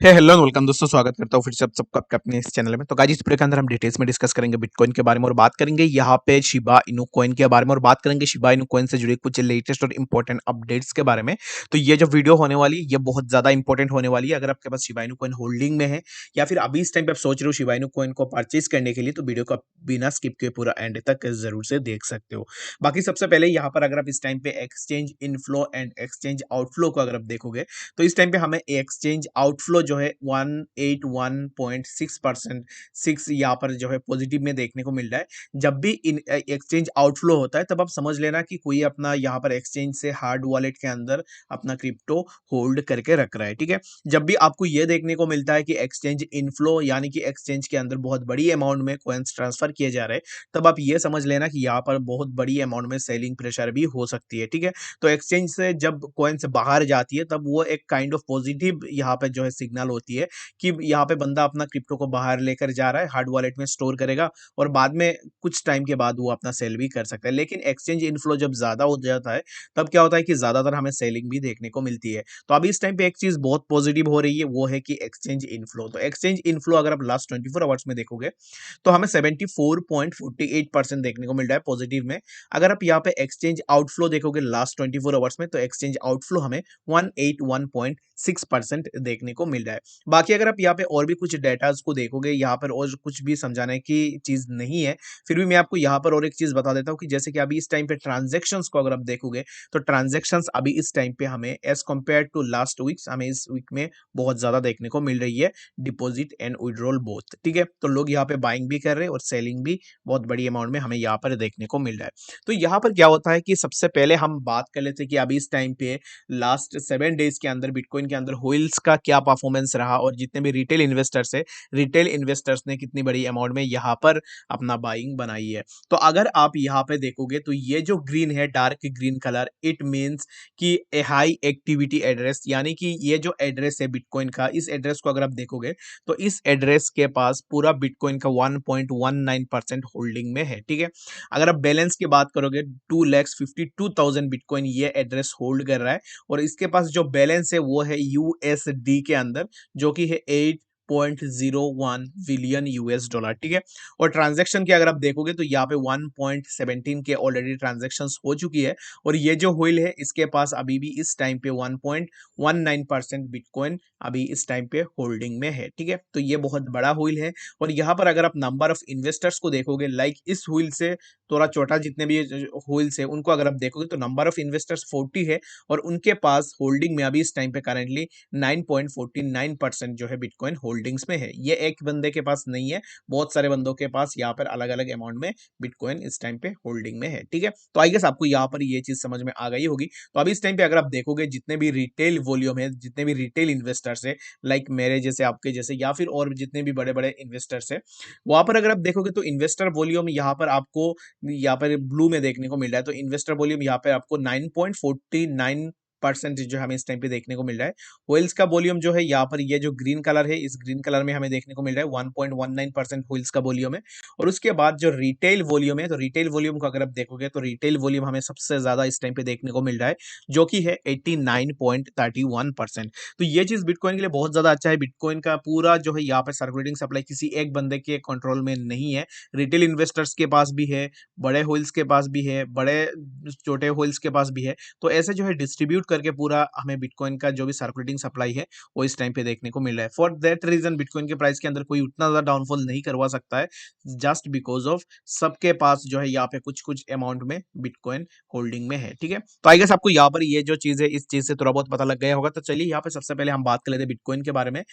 Hello and welcome दोस्तों, स्वागत करता हूँ फिर से आप सबका आपके अपने इस चैनल में। तो गाइस, इस वीडियो के अंदर हम डिटेल्स में डिस्कस करेंगे बिटकॉइन के बारे में और बात करेंगे यहाँ पे शिबा इनू कॉइन के बारे में और बात करेंगे शिबा इनू कॉइन से जुड़े कुछ लेटेस्ट और इंपॉर्टेंट अपडेट्स के बारे में। तो ये जो वीडियो होने वाली है ये बहुत ज्यादा इंपॉर्टेंट होने वाली है। अगर आपके पास शिबा इनू कॉइन होल्डिंग में है या फिर अभी इस टाइम पे आप सोच रहे हो शिबा इनू कॉइन को परचेज करने के लिए, तो वीडियो को आप बिना स्किप किए पूरा एंड तक जरूर से देख सकते हो। बाकी सबसे पहले यहाँ पर अगर आप इस टाइम पे exchange inflow and exchange outflow को अगर आप देखोगे, तो इस टाइम पे हमें एक्सचेंज आउटफ्लो जो है 181.6% सिक्स यहाँ पर जो है पॉजिटिव में देखने को मिल रहा है। जब भी इन एक्सचेंज आउटफ्लो होता है तब आप समझ लेना कि कोई अपना यहाँ पर एक्सचेंज से हार्ड वॉलेट के अंदर अपना क्रिप्टो होल्ड करके रख रहा है। ठीक है, जब भी आपको ये देखने को मिलता है कि एक्सचेंज इनफ्लो यानी कि एक्सचेंज के अंदर बहुत बड़ी अमाउंट में कॉइन्स ट्रांसफर किए जा रहे हैं, तब आप ये समझ लेना कि यहाँ पर बहुत बड़ी अमाउंट में सेलिंग प्रेशर भी हो सकती है। ठीक है, तो एक्सचेंज से जब कॉइन्स बाहर जाती है तब वो एक काइंड ऑफ पॉजिटिव यहाँ पे जो है सिग्नल होती है कि यहाँ पे बंदा अपना क्रिप्टो को बाहर लेकर जा रहा है, हार्ड वॉलेट में स्टोर करेगा और बाद में कुछ टाइम के बाद वो अपना सेल भी कर सकता है। लेकिन एक्सचेंज इनफ्लो जब ज्यादा हो जाता है तब क्या होता है कि ज्यादातर हमें सेलिंग भी देखने को मिलती है। तो अभी इस टाइम पे एक चीज बहुत पॉजिटिव हो रही है, वो है कि एक्सचेंज इनफ्लो। तो एक्सचेंज इनफ्लो अगर आप लास्ट 24 आवर्स में देखोगे तो हमें 74.48% देखने को मिल रहा है पॉजिटिव में। अगर आप यहाँ पे एक्सचेंज आउटफ्लो देखोगे लास्ट 24 आवर्स में, तो एक्सचेंज आउटफ्लो हमें 181.6% देखने को मिल रहा है। बाकी अगर आप यहाँ पे और भी कुछ डेटाज को देखोगे, यहाँ पर और कुछ भी समझाने की चीज नहीं है, फिर भी मैं आपको यहाँ पर और एक चीज बता देता हूँ कि जैसे कि अभी इस टाइम पे ट्रांजेक्शन्स को अगर आप देखोगे, तो ट्रांजेक्शन्स अभी इस टाइम पे हमें as compare to last weeks हमें इस वीक में बहुत ज्यादा देखने को मिल रही है, डिपॉजिट एंड विड्रॉल बोथ। ठीक है, तो लोग यहाँ पे बाइंग भी कर रहे हैं और सेलिंग भी बहुत बड़ी अमाउंट में हमें यहाँ पर देखने को मिल रहा है। तो यहाँ पर क्या होता है कि सबसे पहले हम बात कर लेते हैं कि अभी इस टाइम पे लास्ट 7 डेज के अंदर बिटकॉइन के अंदर व्हील्स का क्या परफॉर्मेंस रहा और जितने भी रिटेल इन्वेस्टर्स है, रिटेल इन्वेस्टर्स ने कितनी बड़ी अमाउंट में यहाँ पर अपना बाइंग बनाई है। तो अगर आप यहाँ पे देखोगे तो ये जो ग्रीन है, dark green colour, it means कि ए हाई एक्टिविटी एड्रेस, यानी कि ये जो एड्रेस है बिटकॉइन का, इस एड्रेस को अगर आप देखोगे तो इस एड्रेस के पास पूरा बिटकॉइन का 1.19% होल्डिंग में है। ठीक है, अगर आप बैलेंस की बात करोगे 2,52,000 बिटकॉइन ये एड्रेस होल्ड कर रहा है और इसके पास जो बैलेंस है वो है यूएसडी के अंदर, जो कि है 8.01 बिलियन यूएस डॉलर। ठीक है, और ट्रांजैक्शन की अगर आप देखोगे तो यहाँ पे 1.17 के ऑलरेडी ट्रांजैक्शंस हो चुकी है और ये जो व्हील है इसके पास अभी भी इस टाइम पे 1.19% बिटकॉइन अभी इस टाइम पे होल्डिंग में है। ठीक है, तो ये बहुत बड़ा व्हील है। और यहाँ पर अगर आप नंबर ऑफ इन्वेस्टर्स को देखोगे, लाइक इस व्हील से थोड़ा छोटा जितने भी व्हील्स है उनको अगर आप देखोगे तो नंबर ऑफ इन्वेस्टर्स 40 है और उनके पास होल्डिंग में अभी इस टाइम पे करेंटली 9.49% जो है बिटकॉइन होल्डिंग्स में है। ये एक बंदे के पास नहीं है, बहुत सारे बंदों के पास यहाँ पर अलग अलग अमाउंट में बिटकॉइन इस टाइम पे होल्डिंग में है। ठीक है, तो आई गेस आपको यहाँ पर ये चीज समझ में आ गई होगी। तो अभी इस टाइम पे अगर आप देखोगे जितने भी रिटेल वॉल्यूम है, जितने भी रिटेल इन्वेस्टर्स है, लाइक मेरे जैसे, आपके जैसे, या फिर और जितने भी बड़े बड़े इन्वेस्टर्स है, वहां पर अगर आप देखोगे तो इन्वेस्टर वॉल्यूम यहाँ पर आपको यहाँ पर ब्लू में देखने को मिल रहा है। तो इन्वेस्टर वॉल्यूम यहाँ पे आपको 9.49% जो हमें इस टाइम पे देखने को मिल रहा है। व्हेल्स का वॉल्यूम जो है यहाँ पर ये जो ग्रीन कलर है, इस ग्रीन कलर में हमें देखने को मिल रहा है 1.19% व्हेल्स का वॉल्यूम है। और उसके बाद जो रिटेल वॉल्यूम है, तो रिटेल वॉल्यूम को अगर आप देखोगे तो रिटेल वॉल्यूम हमें सबसे ज्यादा इस टाइम पे देखने को मिल रहा है, जो कि है 89.31%। तो ये चीज बिटकॉइन के लिए बहुत ज्यादा अच्छा है। बिटकॉइन का पूरा जो है यहाँ पे सर्कुलेटिंग सप्लाई किसी एक बंदे के कंट्रोल में नहीं है, रिटेल इन्वेस्टर्स के पास भी है, बड़े होल्स के पास भी है, बड़े छोटे होल्स के पास भी है। तो ऐसे जो है डिस्ट्रीब्यूट करके पूरा हमें बिटकॉइन का जो भी सर्कुलेटिंग सप्लाई है वो इस टाइम पे देखने को मिल रहा है। फॉर दैट रीजन बिटकॉइन के प्राइस के अंदर कोई उतना ज्यादा डाउनफॉल नहीं करवा सकता है, जस्ट बिकॉज ऑफ सबके पास जो है यहाँ पे कुछ कुछ अमाउंट में बिटकॉइन होल्डिंग में है। ठीक है, तो आई गेस आपको यहाँ पर ये जो चीज है इस चीज से थोड़ा बहुत पता लग गया होगा। तो चलिए यहाँ पे सबसे पहले हम बात कर लेते हैं बिटकॉइन के बारे में।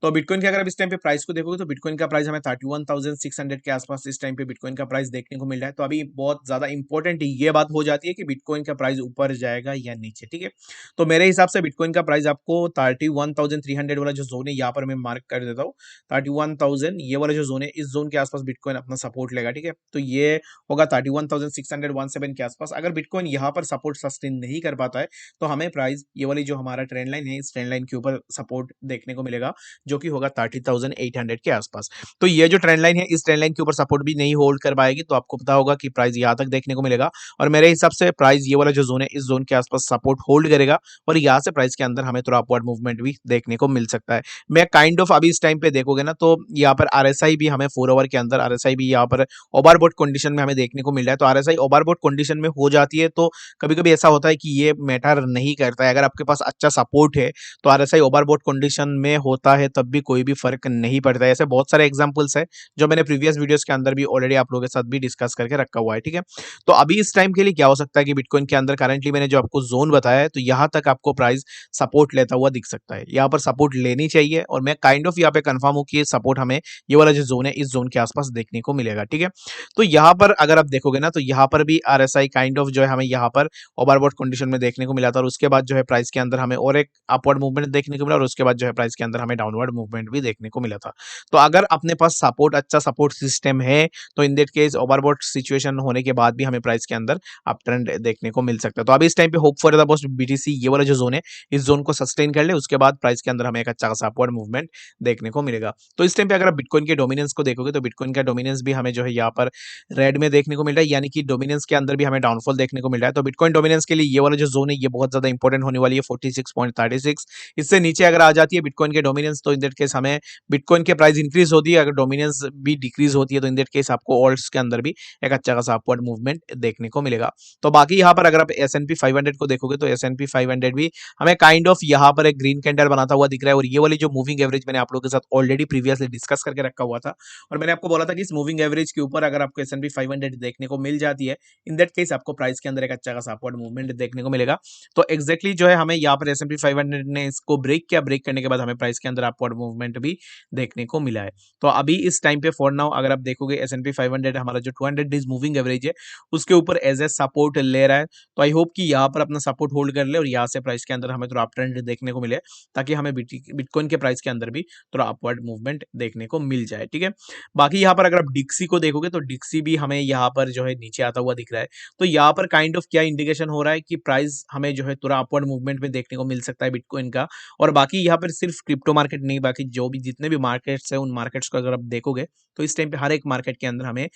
तो बिटकॉइन के अगर आप इस टाइम पे प्राइस को देखोगे तो बिटकॉइन का प्राइस हमें 31,600 के आसपास इस टाइम पे बिटकॉइन का प्राइस देखने को मिल रहा है। तो अभी बहुत ज्यादा इंपॉर्टेंट ये बात हो जाती है कि बिटकॉइन का प्राइस ऊपर जाएगा या नीचे। ठीक है, तो मेरे हिसाब से बिटकॉइन का प्राइस आपको 31,300 वाला जो जोन है यहाँ पर मैं मार्क कर देता हूँ। 31,000 ये वाला जो जोन है, इस जोन के आसपास बिटकॉइन अपना सपोर्ट लेगा। ठीक है, तो ये होगा 31,617 के आसपास। अगर बिटकॉइन यहाँ पर सपोर्ट सस्टेन नहीं कर पाता है तो हमें प्राइस ये वाली जो हमारा ट्रेंड लाइन है, इस ट्रेंड लाइन के ऊपर सपोर्ट देखने को मिलेगा, जो कि होगा 30,800 के आसपास। तो ये जो ट्रेंड लाइन है, इस ट्रेंड लाइन के ऊपर सपोर्ट भी नहीं होल्ड कर पाएगी, तो आपको पता होगा कि प्राइस यहाँ तक देखने को मिलेगा और मेरे हिसाब से प्राइस ये वाला जो जोन है, इस जोन के आसपास सपोर्ट होल्ड करेगा और यहाँ से प्राइस के अंदर हमें थोड़ा अपवर्ड मूवमेंट भी देखने को मिल सकता है। मैं काइंड ऑफ अभी इस टाइम पे देखोगे ना, तो यहाँ पर आरएसआई भी हमें 4 आवर के अंदर आरएसआई भी यहाँ पर ओवरबॉट कंडीशन में हमें देखने को मिल रहा है। तो आरएसआई ओवरबॉट कंडीशन में हो जाती है तो कभी-कभी ऐसा होता है कि ये मैटर नहीं करता है। अगर आपके पास अच्छा सपोर्ट है तो आरएसआई ओवरबॉट कंडीशन में होता है तब भी कोई भी फर्क नहीं पड़ता है। ऐसे बहुत सारे एग्जांपल्स है जो मैंने प्रीवियस वीडियोस के अंदर भी ऑलरेडी आप लोगों के साथ भी डिस्कस करके रखा हुआ है, ठीक है। तो अभी इस टाइम के लिए क्या हो सकता है कि बिटकॉइन के अंदर करंटली मैंने जो आपको जोन बताया है, तो यहाँ तक आपको प्राइस सपोर्ट लेता हुआ दिख सकता है। यहाँ पर सपोर्ट लेनी चाहिए और मैं काइंड ऑफ यहाँ पे कंफर्म हूँ कि ये सपोर्ट हमें ये वाला जो जोन है, इस जोन के आसपास देखने को मिलेगा, ठीक है। तो यहाँ पर अगर आप देखोगे ना, तो यहाँ पर भी आरएसआई काइंड ऑफ जो है हमें यहाँ पर ओवरबॉट कंडीशन में देखने को मिला था और उसके बाद जो है प्राइस के अंदर हमें और एक अपवर्ड मूवमेंट देखने को मिला और उसके बाद जो है प्राइस के अंदर हमें डाउनवर्ड मूवमेंट भी देखने को मिला था। तो अगर अपने पास सपोर्ट अच्छा सपोर्ट सिस्टम है, तो in that case overbought situation होने के बाद भी हमें प्राइस के अंदर अप ट्रेंड देखने को मिल सकता है। तो अभी इस टाइम पे hope for the best BTC ये वाला जो जोन है, इस जोन को सस्टेन कर ले, उसके बाद प्राइस के अंदर हमें एक अच्छा खासा अपवर्ड मूवमेंट देखने को मिलेगा। तो इस टाइम पे अगर आप बिटकॉइन के डोमिनेंस को देखोगे, तो बिटकॉइन का डोमिनेंस भी हमें जो है यहाँ पर रेड में देखने को मिल रहा है, यानी कि डोमिनेंस के अंदर भी हमें डाउनफॉल देखने को मिल रहा है। तो बिटकॉइन डोमिनेंस के लिए ये वाला जो जोन है, ये बहुत ज्यादा इंपॉर्टेंट होने वाली है, 46.36। इससे नीचे अगर आ जाती है बिटकॉइन के डोमिनेंस, तो इन दैट केस हमें बिटकॉइन के प्राइस इंक्रीज होती है, अगर डोमिनेंस भी डिक्रीज होती है तो इन दैट केस आपको ऑल्ट्स के अंदर भी एक अच्छा खासा अपवर्ड मूवमेंट देखने को मिलेगा। तो बाकी यहाँ पर अगर आप S&P 500 को देखोगे, तो S&P 500 भी हमें काइंड ऑफ यहाँ पर एक ग्रीन कैंडल बनाता हुआ दिख रहा है और ये वाली जो मूविंग एवरेज मैंने आप लोगों के साथ ऑलरेडी प्रीवियसली डिस्कस करके रखा हुआ था और मैंने आपको बोला था कि इस मूविंग एवरेज के ऊपर अगर आपको S&P 500 देखने को मिल जाती है, इन दैट केस आपको प्राइस के अंदर एक अच्छा खासा अपवर्ड मूवमेंट देखने को मिलेगा। तो एग्जैक्टली जो है हमें यहाँ पर S&P 500 ने इसको ब्रेक किया, ब्रेक करने के बाद हमें प्राइस के अंदर अपवर्ड मूवमेंट भी देखने को मिला है। तो अभी इस टाइम पे फॉर नाउ अगर आप देखोगे S&P 500 हमारा जो 200 डेज मूविंग एवरेज है, उसके ऊपर एज ए सपोर्ट ले रहा है। तो आई होप कि यहाँ पर अपना सपोर्ट होल्ड कर ले और यहाँ से प्राइस के अंदर हमें थोड़ा अप ट्रेंड देखने को मिले, ताकि हमें बिटकॉइन के प्राइस के अंदर भी थोड़ा अपवर्ड मूवमेंट देखने को मिल जाए, ठीक है। बाकी यहाँ पर अगर आप डिक्सी को देखोगे, तो डिक्सी भी हमें यहाँ पर जो है नीचे आता हुआ दिख रहा है। तो यहाँ पर काइंड ऑफ क्या इंडिकेशन हो रहा है कि प्राइस हमें जो है थोड़ा अपवर्ड मूवमेंट में देखने को मिल सकता है बिटकॉइन का। और बाकी यहाँ पर सिर्फ क्रिप्टो मार्केट नहीं, बाकी जो भी जितने भी मार्केट्स है, उन मार्केट्स को अगर आप देखोगे, तो इस टाइम पे हर एक मार्केट के अंदर हमें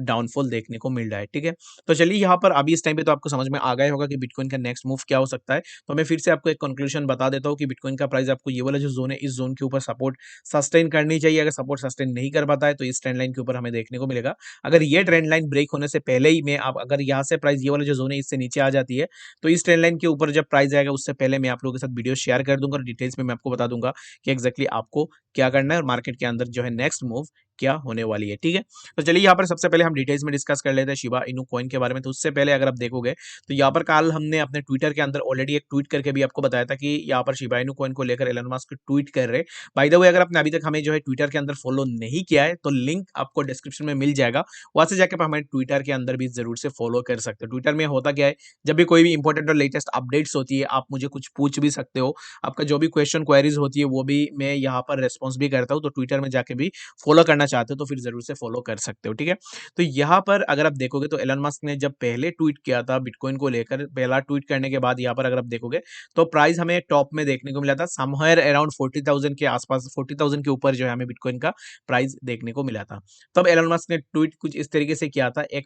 डाउनफॉल देखने को मिल रहा है, ठीक है। तो चलिए यहाँ पर अभी इस टाइम पे तो आपको समझ में आ गया होगा कि बिटकॉइन का नेक्स्ट मूव क्या हो सकता है। तो मैं फिर से आपको एक कंक्लूजन बता देता हूँ कि बिटकॉइन का प्राइस आपको ये वाला जो जोन है, इस जोन के ऊपर सपोर्ट सस्टेन करनी चाहिए। अगर सपोर्ट सस्टेन नहीं कर पाता है, तो इस ट्रेंड लाइन के ऊपर हमें देखने को मिलेगा। अगर ये ट्रेंड लाइन ब्रेक होने से पहले ही मैं आप अगर यहाँ से प्राइस ये वाला जो जोन है, इससे नीचे आ जाती है, तो इस ट्रेंड लाइन के ऊपर जब प्राइस आएगा, उससे पहले मैं आप लोगों के साथ वीडियो शेयर कर दूंगा और डिटेल्स में मैं आपको बता दूंगा कि एक्जैक्टली आपको क्या करना है और मार्केट के अंदर जो है नेक्स्ट मूव क्या होने वाली है, ठीक है। तो चलिए यहाँ पर सबसे पहले हम डिटेल्स में डिस्कस कर लेते हैं शिबा इनू कॉइन के बारे में। तो उससे पहले अगर आप देखोगे, तो यहाँ पर कल हमने अपने ट्विटर के अंदर ऑलरेडी एक ट्वीट करके भी आपको बताया था कि यहाँ पर शिबा इनू कॉइन को लेकर एलन मस्क ट्वीट कर रहे। बाय द वे, अगर आपने अभी तक हमें जो है ट्विटर के अंदर फॉलो नहीं किया है, तो लिंक आपको डिस्क्रिप्शन में मिल जाएगा, वहां से जाकर हमें ट्विटर के अंदर भी जरूर से फॉलो कर सकते हो। ट्विटर में होता क्या है, जब भी कोई भी इंपॉर्टेंट और लेटेस्ट अपडेट्स होती है, आप मुझे कुछ पूछ भी सकते हो। आपका जो भी क्वेश्चन क्वेरीज होती है, वो भी मैं यहाँ पर रेस्पॉन्स भी करता हूँ। तो ट्विटर में जाके भी फॉलो करना चाहते हो, तो फिर जरूर से फॉलो कर सकते हो, ठीक है। तो यहाँ पर अगर आप देखोगे, तो एलन मस्क ने जब पहले ट्वीट किया था बिटकॉइन को लेकर, पहला ट्वीट करने के बाद यहाँ पर अगर आप देखोगे, तो प्राइस हमें टॉप में देखने को मिला था समवेयर अराउंड 40,000 के आसपास, 40,000 के ऊपर जो है हमें बिटकॉइन का प्राइस देखने को मिला था। तब एलन मस्क ने ट्वीट कुछ इस तरीके से किया था, एक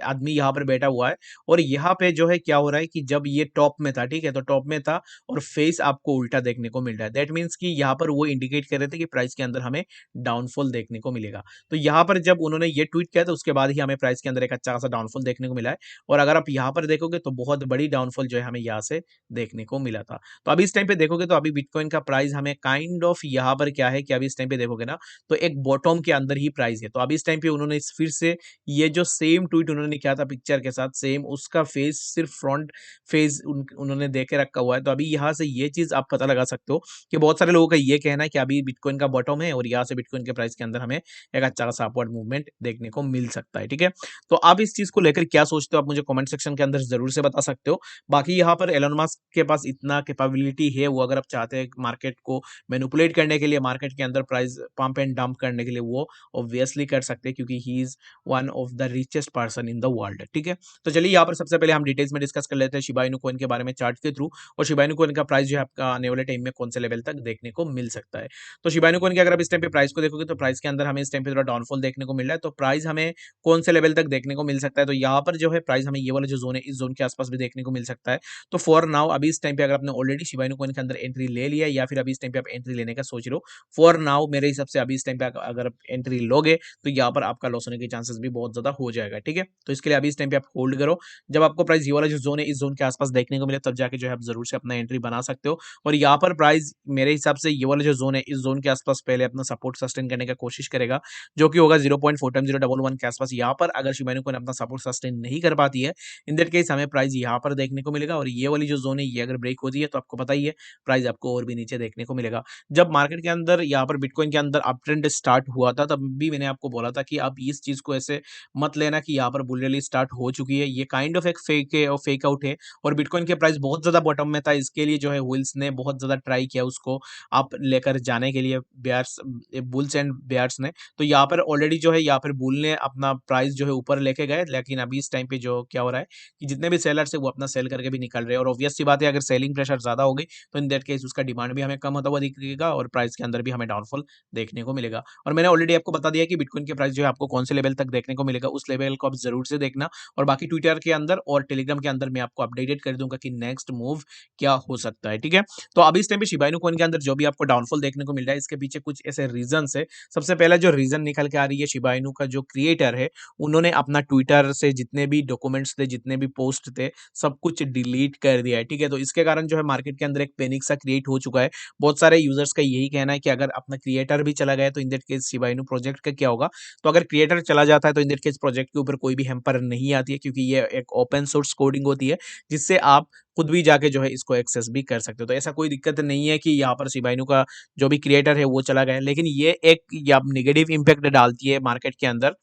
आदमी यहाँ पर बैठा हुआ है और यहाँ पे जो है क्या हो रहा है कि जब ये टॉप में था, ठीक है, तो टॉप में था और फेस आपको उल्टा देखने को मिल रहा है। दैट मीन्स कि यहाँ पर वो इंडिकेट कर रहे थे कि प्राइस के अंदर हमें डाउनफॉल देखने को मिलेगा। तो यहाँ पर जब उन्होंने ये ट्वीट किया, तो उसके बाद ही हमें प्राइस के अंदर एक अच्छा खासा डाउनफॉल देखने को मिला है। और अगर आप यहाँ पर देखोगे, तो बहुत बड़ी डाउनफॉल जो है हमें यहाँ से देखने को मिला था। तो अभी इस टाइम पे देखोगे, तो अभी बिटकॉइन का प्राइस हमें काइंड ऑफ यहाँ पर क्या है कि अभी इस टाइम पे देखोगे ना, तो एक बॉटम के अंदर ही प्राइस है। तो अभी इस टाइम पे उन्होंने फिर से ये जो सेम ट्वीट उन्होंने किया था पिक्चर के साथ, सेम उसका फेस, सिर्फ फ्रंट फेस उन्होंने दे के रखा हुआ है। तो अभी यहाँ से ये चीज आप पता लगा सकते हो कि बहुत सारे लोगों का ये कहना है कि अभी बिटकॉइन का बॉटम है और यहाँ से बिटकॉइन के प्राइस के अंदर हमें एक अच्छा खासा अपवर्ड मूवमेंट देखने को मिल सकता है, ठीक है। तो आप इस चीज को लेकर क्या सोचते हो, आप मुझे कमेंट सेक्शन के अंदर जरूर से बता सकते हो। बाकी यहाँ पर एलन मस्क के पास इतना कैपेबिलिटी है, वो अगर आप चाहते हैं मार्केट को मैनिपुलेट करने के लिए, मार्केट के अंदर प्राइस पंप एंड डंप करने के लिए, वो ऑब्वियसली कर सकते हैं, क्योंकि he is one of the richest person in the world, ठीक है। तो चलिए यहाँ पर सबसे पहले हम डिटेल्स में डिस्कस कर लेते हैं शिबा इनू कॉइन के बारे में चार्ट के थ्रू, और शिबा इनू कॉइन का प्राइस जो है आपका आने वाले टाइम में कौन से लेवल तक देखने को मिल सकता है। तो शिबा इनू कॉइन के अगर आप इस टाइम पे प्राइस को देखोगे तो प्राइस के अंदर हमें इस टाइम पे थोड़ा डाउनफॉल देखने को मिल रहा है। तो प्राइस हमें कौन से लेवल तक देखने को मिल सकता है, तो यहाँ पर जो है प्राइस हमें ये वाला जो जोन है इस जोन के आसपास भी देखने को मिल सकता है। तो फॉर नाउ अभी इस टाइम पे अगर आपने ऑलरेडी शिबा इनू कॉइन के अंदर एंट्री ले लिया है या फिर अभी इस टाइम पे आप एंट्री लेने का सोच रहे हो, फॉर नाउ मेरे हिसाब से अभी इस टाइम पे अगर आप एंट्री लोगे तो यहाँ पर आपका लॉस होने के चांसेस भी बहुत ज्यादा हो जाएगा। ठीक है, तो इसके लिए अभी इस टाइम पे आप होल्ड करो। जब आपको प्राइस ये वाला जो जोन है इस जोन के आसपास देखने को मिले तब जाके जो है आप जरूर से अपना एंट्री बना सकते हो। और यहाँ पर प्राइस मेरे हिसाब से ये वाला जो जोन है इस जोन के आसपास पहले अपना सपोर्ट सस्टेन करने का कोशिश करेगा, जो कि होगा 0.4 के आसपास। यहाँ पर अगर शिबा इनू कॉइन अपना सपोर्ट सस्टेन नहीं कर पाती है, इन दैट केस हमें प्राइस यहाँ पर देखने को मिलेगा। और ये वाली जो जोन है ये अगर ब्रेक होती है तो आपको पता ही है प्राइस आपको और भी नीचे देखने को मिलेगा। जब मार्केट के अंदर यहाँ पर बिटकॉइन के अंदर अप ट्रेंड स्टार्ट हुआ था तब भी मैंने आपको बोला था कि आप इस चीज को ऐसे मत लेना कि यहाँ पर बुल रैली स्टार्ट हो चुकी है, ये काइंड ऑफ एक फेक है और फेक आउट है। और बिटकॉइन के प्राइस बहुत ज्यादा बॉटम में था, इसके लिए जो है व्हील्स ने बहुत ज्यादा ट्राई किया उसको आप लेकर जाने के लिए, बेयर्स, बुल्स एंड बेयर्स ने। तो यहाँ पर ऑलरेडी जो है यहाँ पर बुल ने अपना प्राइस जो है ऊपर लेके गए, लेकिन अभी इस टाइम पे जो क्या हो रहा है कि जितने भी सेलर्स है वो अपना सेल करके भी निकल रहे हैं। और ऑब्वियस सी बात है अगर सेलिंग प्रेशर ज्यादा होगी तो इन दैट केस उसका डिमांड भी हमें कम होता हुआ दिखेगा और प्राइस के अंदर भी हमें डाउनफॉल देखने को मिलेगा। और मैंने ऑलरेडी आपको बता दिया कि बिटकॉइन के प्राइस जो है आपको कौन से लेवल तक देखने को मिलेगा, उस लेवल को आप जरूर से देखना। और बाकी ट्विटर के अंदर और टेलीग्राम के अंदर मैं आपको अपडेटेड कर दूंगा कि नेक्स्ट मूव क्या हो सकता है। ठीक है, तो अभी इस टाइम पे शिबा इनू कॉइन के अंदर जो भी आपको डाउनफॉल देखने को मिल रहा है इसके पीछे कुछ ऐसे रीजन है। सबसे पहला जो रीजन निकल के आ रही है, शिबा इनू का जो क्रिएटर है उन्होंने अपना ट्विटर से जितने भी डॉक्यूमेंट्स थे, जितने भी पोस्ट थे, सब कुछ डिलीट कर दिया है। ठीक है, तो इसके कारण जो है मार्केट के अंदर एक पैनिक सा क्रिएट हो चुका है। बहुत सारे यूजर्स का यही कहना है कि अगर अपना क्रिएटर भी चला गया तो in that case Shiba Inu project का क्या होगा। तो अगर क्रिएटर चला जाता है तो इन दैट केस प्रोजेक्ट के ऊपर कोई भी हेम्पर नहीं आती है, क्योंकि ये एक ओपन सोर्स कोडिंग होती है जिससे आप खुद भी जाके जो है इसको एक्सेस भी कर सकते हो। तो ऐसा कोई दिक्कत नहीं है कि यहाँ पर शिबा इनू का जो भी क्रिएटर है वो चला गया है, लेकिन ये एक या नेगेटिव इम्पैक्ट डालती है मार्केट के अंदर।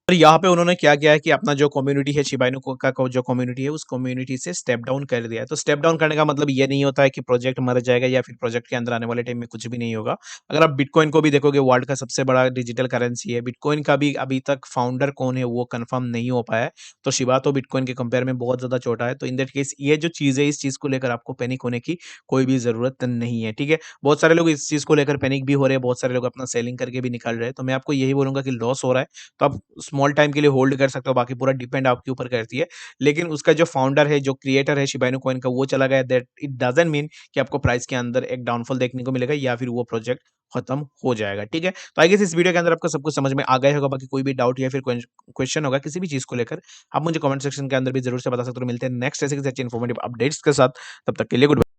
और यहाँ पे उन्होंने क्या किया है कि अपना जो कम्युनिटी है शिबा इनू का जो कम्युनिटी है उस कम्युनिटी से स्टेप डाउन कर दिया है। तो स्टेप डाउन करने का मतलब ये नहीं होता है कि प्रोजेक्ट मर जाएगा या फिर प्रोजेक्ट के अंदर आने वाले टाइम में कुछ भी नहीं होगा। अगर आप बिटकॉइन को भी देखोगे, वर्ल्ड का सबसे बड़ा डिजिटल करेंसी है, बिटकॉइन का भी अभी तक फाउंडर कौन है वो कंफर्म नहीं हो पाया है। तो शिबा तो बिटकॉइन के कंपेयर में बहुत ज्यादा छोटा है। तो इन दैट केस ये जो चीज है इस चीज को लेकर आपको पैनिक होने की कोई भी जरूरत नहीं है। ठीक है, बहुत सारे लोग इस चीज को लेकर पैनिक भी हो रहे हैं, बहुत सारे लोग अपना सेलिंग करके भी निकल रहे हैं। तो मैं आपको यही बोलूंगा कि लॉस हो रहा है तो आप स्मॉल टाइम के लिए होल्ड कर सकते हो, बाकी पूरा डिपेंड आपके ऊपर करती है। लेकिन उसका जो फाउंडर है, जो क्रिएटर है शिबा इनू कॉइन का, वो चला गया, दैट इट डजंट मीन कि आपको प्राइस के अंदर एक डाउनफॉल देखने को मिलेगा या फिर वो प्रोजेक्ट खत्म हो जाएगा। ठीक है, तो आई गेस इस वीडियो के अंदर आपको सब कुछ समझ में आ गया होगा। बाकी कोई भी डाउट या फिर क्वेश्चन होगा किसी भी चीज को लेकर, आप मुझे कमेंट सेक्शन के अंदर भी जरूर से बता सकते हो। मिलते हैं नेक्स्ट ऐसे किसी अच्छे इन्फॉर्मेटिव अपडेट्स के साथ, तब तक के लिए गुड।